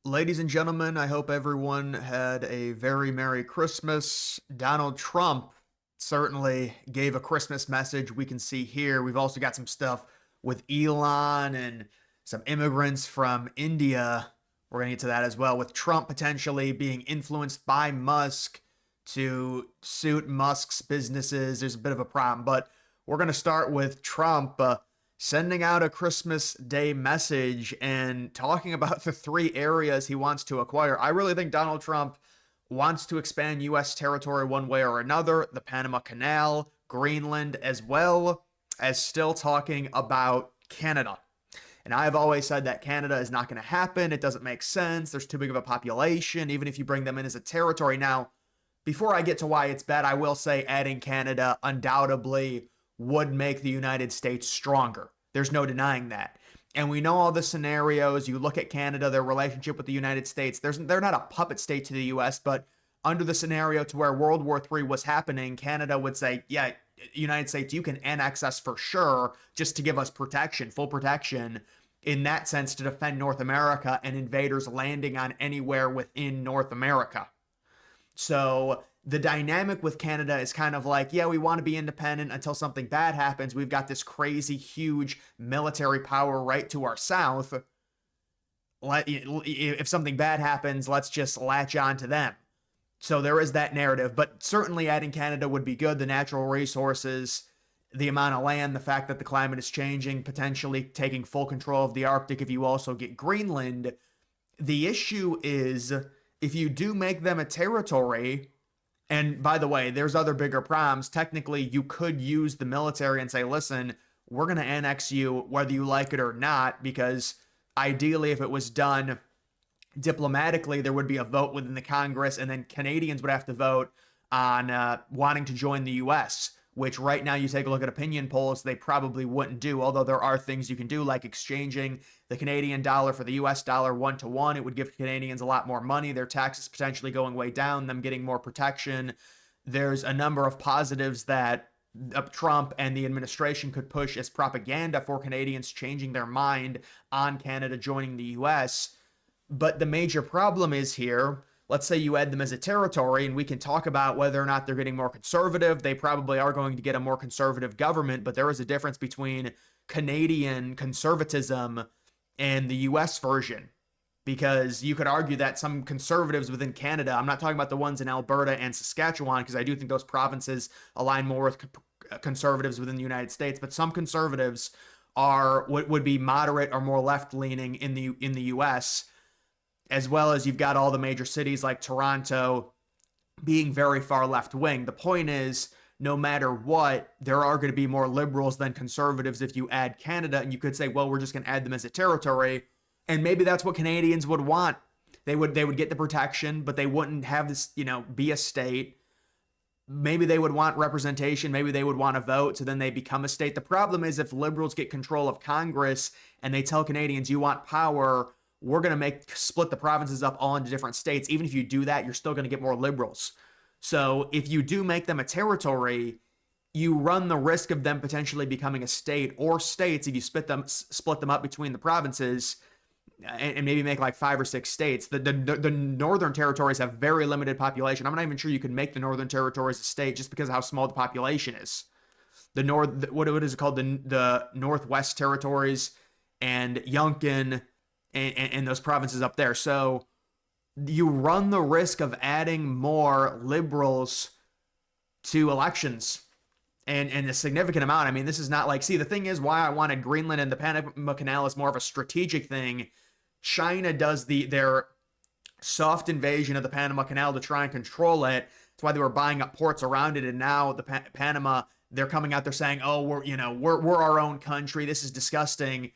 Ladies and gentlemen, I hope everyone had a very Merry Christmas. Donald Trump certainly gave a Christmas message we can see here. We've also got some stuff with Elon and some immigrants from India. We're going to get to that as well, with Trump potentially being influenced by Musk to suit Musk's businesses. There's a bit of a problem, but we're going to start with Trump. Sending out a Christmas Day message and talking about the three areas he wants to acquire. I really think Donald Trump wants to expand U.S. territory one way or another, the Panama Canal, Greenland, as well as still talking about Canada. And I've always said that Canada is not going to happen. It doesn't make sense. There's too big of a population, even if you bring them in as a territory. Now, before I get to why it's bad, I will say adding Canada undoubtedly would make the United States stronger. There's no denying that. And we know all the scenarios. You look at Canada, their relationship with the United States. They're not a puppet state to the U.S., but under the scenario to where World War III was happening, Canada would say, yeah, United States, you can annex us for sure, just to give us protection, full protection, in that sense, to defend North America and invaders landing on anywhere within North America. So the dynamic with Canada is kind of like, yeah, we want to be independent until something bad happens. We've got this crazy, huge military power right to our south. If something bad happens, let's just latch on to them. So there is that narrative, but certainly adding Canada would be good. The natural resources, the amount of land, the fact that the climate is changing, potentially taking full control of the Arctic if you also get Greenland. The issue is, if you do make them a territory, and by the way, there's other bigger problems. Technically, you could use the military and say, listen, we're going to annex you whether you like it or not, because ideally, if it was done diplomatically, there would be a vote within the Congress, and then Canadians would have to vote on wanting to join the U.S., which right now you take a look at opinion polls, they probably wouldn't do, although there are things you can do, like exchanging the Canadian dollar for the US dollar 1-to-1. It would give Canadians a lot more money, their taxes potentially going way down, them getting more protection. There's a number of positives that Trump and the administration could push as propaganda for Canadians changing their mind on Canada joining the US. But the major problem is here, let's say you add them as a territory, and we can talk about whether or not they're getting more conservative. They probably are going to get a more conservative government, but there is a difference between Canadian conservatism and the US version, because you could argue that some conservatives within Canada, I'm not talking about the ones in Alberta and Saskatchewan, because I do think those provinces align more with conservatives within the United States, but some conservatives would be moderate or more left-leaning in the US, as well as you've got all the major cities like Toronto being very far left-wing. The point is, no matter what, there are going to be more liberals than conservatives if you add Canada, and you could say, well, we're just going to add them as a territory, and maybe that's what Canadians would want. They would get the protection, but they wouldn't have this, be a state. Maybe they would want representation, maybe they would want to vote, so then they become a state. The problem is, if liberals get control of Congress and they tell Canadians, you want power, we're going to split the provinces up all into different states. Even if you do that, you're still going to get more liberals. So if you do make them a territory, you run the risk of them potentially becoming a state, or states if you split them up between the provinces, and maybe make like 5 or 6 states. The northern territories have very limited population. I'm not even sure you could make the northern territories a state just because of how small the population is. What is it called? The Northwest Territories and Yunkin and those provinces up there. So you run the risk of adding more liberals to elections, and a significant amount. I mean, this is not like, see, the thing is, why I wanted Greenland and the Panama Canal is more of a strategic thing. China does their soft invasion of the Panama Canal to try and control it. That's why they were buying up ports around it, and now the Panama, they're coming out there saying, oh, we're our own country, this is disgusting.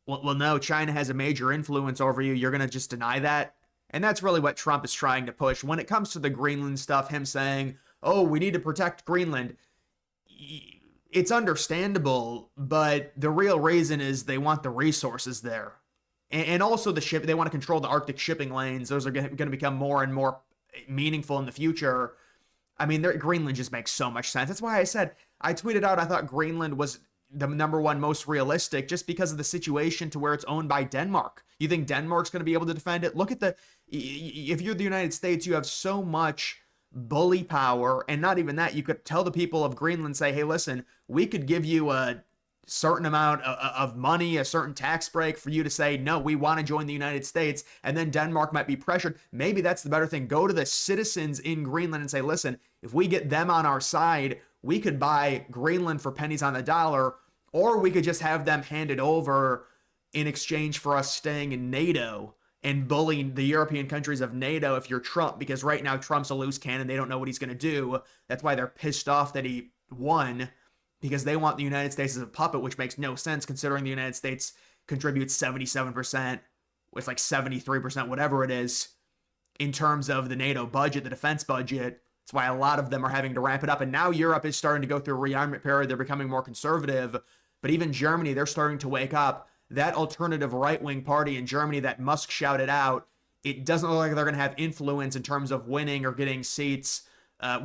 Well, no, China has a major influence over you. You're going to just deny that? And that's really what Trump is trying to push. When it comes to the Greenland stuff, him saying, oh, we need to protect Greenland, it's understandable, but the real reason is they want the resources there. And also they want to control the Arctic shipping lanes. Those are going to become more and more meaningful in the future. I mean, Greenland just makes so much sense. That's why I tweeted out, I thought Greenland was the number one most realistic just because of the situation to where it's owned by Denmark. You think Denmark's going to be able to defend it? Look at if you're the United States, you have so much bully power. And not even that, you could tell the people of Greenland, say, hey, listen, we could give you a certain amount of money, a certain tax break for you to say, no, we want to join the United States. And then Denmark might be pressured. Maybe that's the better thing. Go to the citizens in Greenland and say, listen, if we get them on our side, we could buy Greenland for pennies on the dollar, or we could just have them handed over in exchange for us staying in NATO and bullying the European countries of NATO if you're Trump, because right now Trump's a loose cannon. They don't know what he's going to do. That's why they're pissed off that he won, because they want the United States as a puppet, which makes no sense considering the United States contributes 77%, with like 73%, whatever it is, in terms of the NATO budget, the defense budget. That's why a lot of them are having to ramp it up. And now Europe is starting to go through a rearmament period. They're becoming more conservative. But even Germany, they're starting to wake up. That alternative right-wing party in Germany that Musk shouted out, it doesn't look like they're going to have influence in terms of winning or getting seats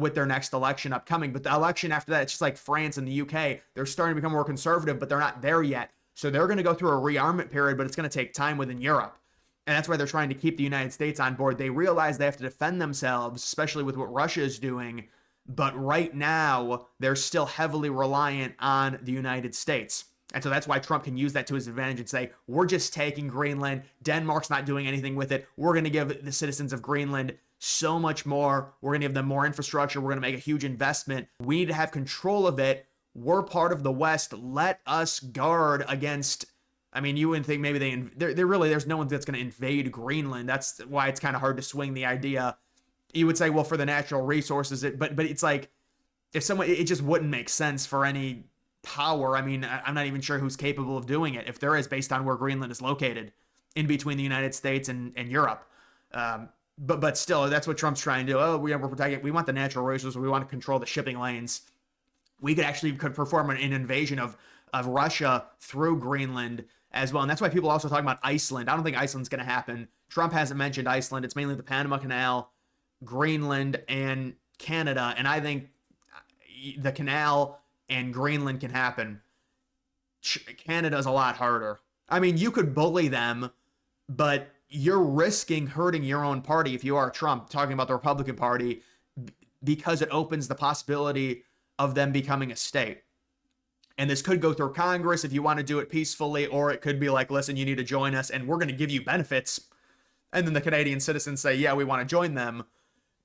with their next election upcoming. But the election after that, it's just like France and the UK. They're starting to become more conservative, but they're not there yet. So they're going to go through a rearmament period, but it's going to take time within Europe. And that's why they're trying to keep the United States on board. They realize they have to defend themselves, especially with what Russia is doing. But right now, they're still heavily reliant on the United States. And so that's why Trump can use that to his advantage and say, we're just taking Greenland. Denmark's not doing anything with it. We're going to give the citizens of Greenland so much more. We're going to give them more infrastructure. We're going to make a huge investment. We need to have control of it. We're part of the West. Let us guard against... I mean, you wouldn't think maybe there's no one that's going to invade Greenland. That's why it's kind of hard to swing the idea. You would say, well, for the natural resources, but it's like, if someone, it just wouldn't make sense for any power. I mean, I'm not even sure who's capable of doing it, if there is, based on where Greenland is located in between the United States and Europe. But still, that's what Trump's trying to do. Oh, we're protecting, we want the natural resources. We want to control the shipping lanes. We could perform an invasion of Russia through Greenland as well. And that's why people also talk about Iceland. I don't think Iceland's going to happen. Trump hasn't mentioned Iceland. It's mainly the Panama Canal, Greenland, and Canada. And I think the canal and Greenland can happen. Canada's a lot harder. I mean, you could bully them, but you're risking hurting your own party if you are Trump, talking about the Republican Party, because it opens the possibility of them becoming a state. And this could go through Congress if you want to do it peacefully, or it could be like, listen, you need to join us and we're going to give you benefits. And then the Canadian citizens say, yeah, we want to join them.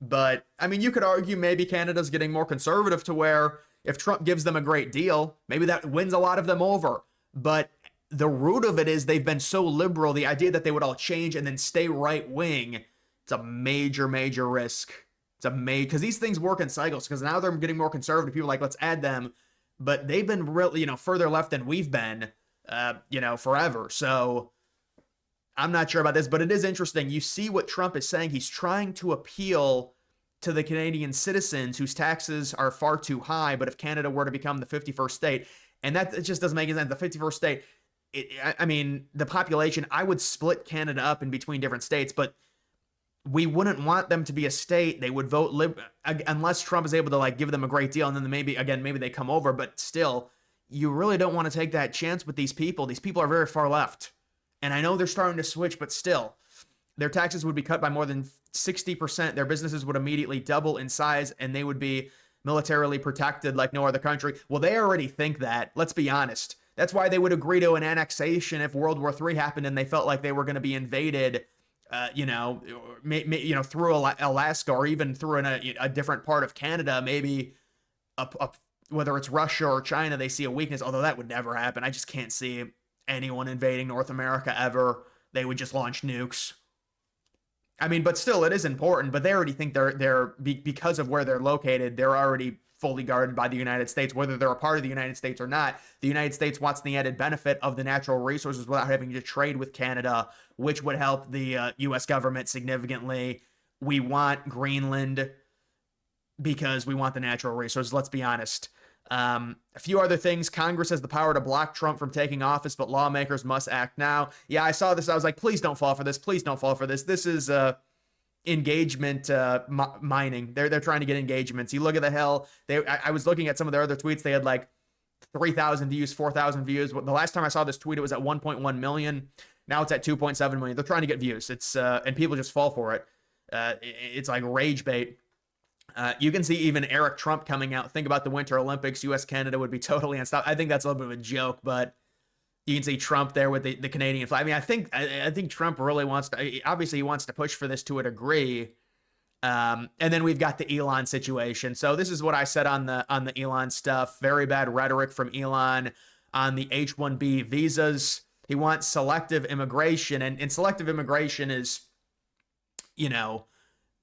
But I mean, you could argue maybe Canada's getting more conservative to where if Trump gives them a great deal, maybe that wins a lot of them over. But the root of it is they've been so liberal, the idea that they would all change and then stay right wing, it's a major, major risk. It's a major, because these things work in cycles, because now they're getting more conservative. People are like, let's add them. But they've been really, further left than we've been, forever. So I'm not sure about this, but it is interesting. You see what Trump is saying. He's trying to appeal to the Canadian citizens whose taxes are far too high. But if Canada were to become the 51st state, and that, it just doesn't make any sense. The 51st state, the population, I would split Canada up in between different states, but we wouldn't want them to be a state. They would vote unless Trump is able to give them a great deal. And then maybe they come over, but still, you really don't want to take that chance with these people. These people are very far left. And I know they're starting to switch, but still, their taxes would be cut by more than 60%. Their businesses would immediately double in size, and they would be militarily protected like no other country. Well, they already think that. Let's be honest. That's why they would agree to an annexation if World War III happened and they felt like they were going to be invaded, through Alaska, or even through a different part of Canada, maybe whether it's Russia or China, they see a weakness, although that would never happen. I just can't see anyone invading North America ever. They would just launch nukes. I mean, but still, it is important, but they already think they're because of where they're located, they're already fully guarded by the United States, whether they're a part of the United States or not. The United States wants the added benefit of the natural resources without having to trade with Canada, which would help the U.S. government significantly. We want Greenland because we want the natural resources. Let's be honest. A few other things. Congress has the power to block Trump from taking office, but lawmakers must act now. Yeah, I saw this. I was like, please don't fall for this. Please don't fall for this. This is engagement mining. They're trying to get engagements. You look at the hell. I was looking at some of their other tweets. They had 3,000 views, 4,000 views. The last time I saw this tweet, it was at 1.1 million. Now it's at 2.7 million. They're trying to get views. It's and people just fall for it. It's like rage bait. You can see even Eric Trump coming out. Think about the Winter Olympics. U.S. Canada would be totally unstoppable. I think that's a little bit of a joke, but you can see Trump there with the Canadian flag. I mean, I think Trump really wants to. Obviously, he wants to push for this to a degree. And then we've got the Elon situation. So this is what I said on the Elon stuff. Very bad rhetoric from Elon on the H-1B visas. He wants selective immigration, and selective immigration is, you know,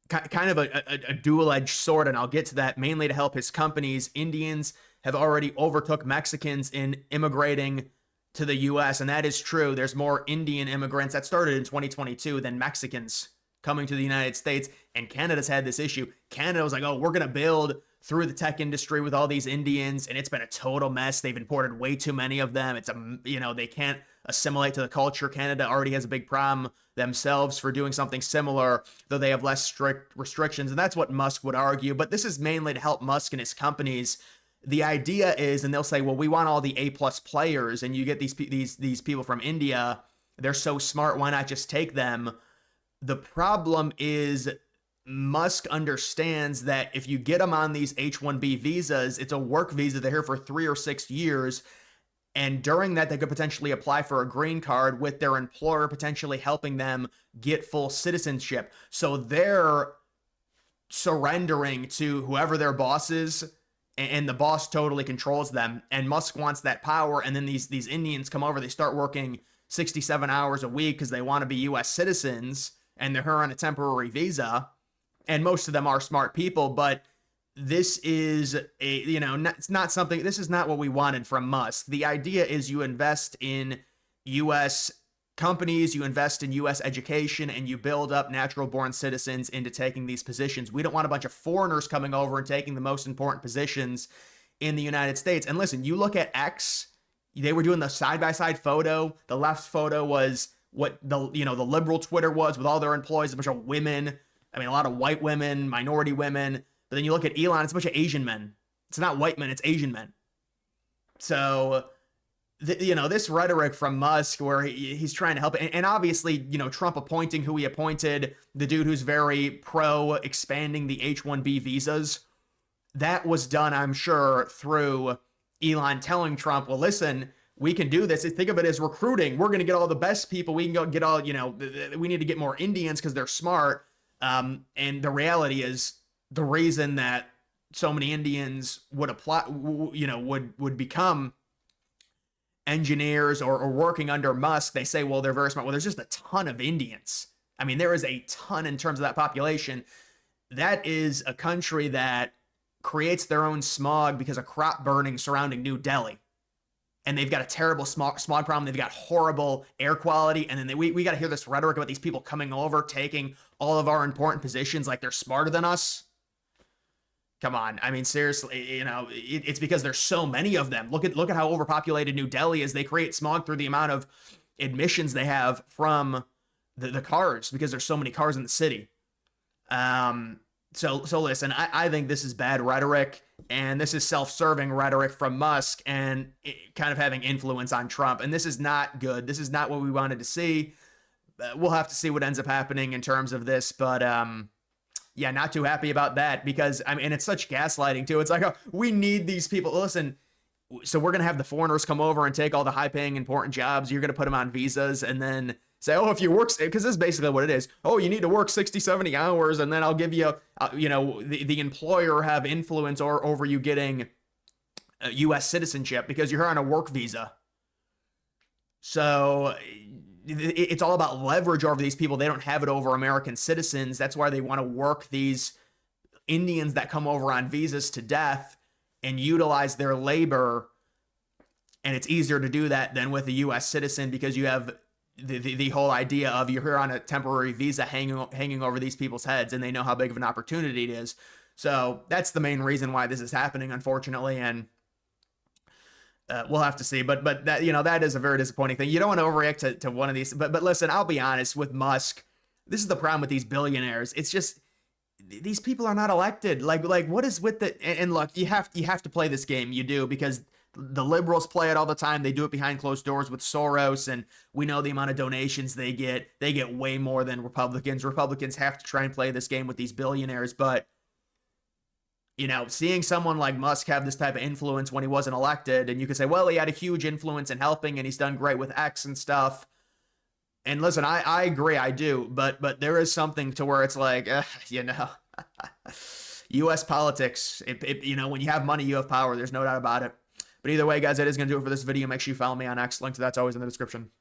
kind of a dual-edged sword, and I'll get to that, mainly to help his companies. Indians have already overtook Mexicans in immigrating to the U.S., and that is true. There's more Indian immigrants that started in 2022 than Mexicans coming to the United States, and Canada's had this issue. Canada was like, oh, we're going to build through the tech industry with all these Indians, and it's been a total mess. They've imported way too many of them. It's they can't assimilate to the culture. Canada already has a big problem themselves for doing something similar, though they have less strict restrictions, and that's what Musk would argue. But this is mainly to help Musk and his companies. The idea is, and they'll say, well, we want all the A-plus players, and you get these people from India. They're so smart. Why not just take them? The problem is Musk understands that if you get them on these H-1B visas, it's a work visa. They're here for 3 or 6 years. And during that, they could potentially apply for a green card with their employer potentially helping them get full citizenship. So they're surrendering to whoever their boss is, and the boss totally controls them. And Musk wants that power. And then these Indians come over, they start working 67 hours a week because they want to be U.S. citizens, and they're here on a temporary visa. And most of them are smart people, but this is it's not something, this is not what we wanted from Musk. The idea is you invest in U.S. companies, you invest in U.S. education, and you build up natural born citizens into taking these positions. We don't want a bunch of foreigners coming over and taking the most important positions in the United States. And listen, you look at X, they were doing the side-by-side photo. The left photo was what the liberal Twitter was with all their employees, a bunch of women. I mean, a lot of white women, minority women. But then you look at Elon, it's a bunch of Asian men. It's not white men, it's Asian men. So, this rhetoric from Musk where he's trying to help, and obviously, Trump appointing who he appointed, the dude who's very pro expanding the H-1B visas, that was done, I'm sure, through Elon telling Trump, well, listen, we can do this. Think of it as recruiting. We're going to get all the best people. We can go get all, we need to get more Indians because they're smart. And the reality is, the reason that so many Indians would apply, would become engineers or working under Musk, they say, well, they're very smart. Well, there's just a ton of Indians. I mean, there is a ton in terms of that population. That is a country that creates their own smog because of crop burning surrounding New Delhi. And they've got a terrible smog problem. They've got horrible air quality. And then we got to hear this rhetoric about these people coming over, taking all of our important positions like they're smarter than us. Come on. I mean, seriously, it's because there's so many of them. Look at how overpopulated New Delhi is. They create smog through the amount of emissions they have from the cars because there's so many cars in the city. So listen, I think this is bad rhetoric, and this is self-serving rhetoric from Musk and kind of having influence on Trump. And this is not good. This is not what we wanted to see. We'll have to see what ends up happening in terms of this, but yeah, not too happy about that because, I mean, it's such gaslighting too. It's like, oh, we need these people. Listen, so we're going to have the foreigners come over and take all the high-paying, important jobs. You're going to put them on visas and then say, oh, if you work, because this is basically what it is. Oh, you need to work 60, 70 hours, and then I'll give you, the employer have influence over you getting U.S. citizenship because you're here on a work visa. So it's all about leverage over these people. They don't have it over American citizens. That's why they want to work these Indians that come over on visas to death and utilize their labor. And it's easier to do that than with a U.S. citizen because you have the whole idea of you're here on a temporary visa hanging over these people's heads, and they know how big of an opportunity it is. So that's the main reason why this is happening, unfortunately. And we'll have to see, but that, that is a very disappointing thing. You don't want to overreact to one of these, but listen, I'll be honest with Musk. This is the problem with these billionaires. It's just, these people are not elected. Like what is with the, and look, you have to play this game. You do, because The liberals play it all the time. They do it behind closed doors with Soros, and we know the amount of donations they get. They get way more than Republicans. Republicans have to try and play this game with these billionaires, but you know, seeing someone like Musk have this type of influence when he wasn't elected, and you could say, well, he had a huge influence in helping, and he's done great with X and stuff. And listen, I agree, I do, but there is something to where it's like, you know, U.S. politics. You know, when you have money, you have power. There's no doubt about it. But either way, guys, that is going to do it for this video. Make sure you follow me on X. Link to that's always in the description.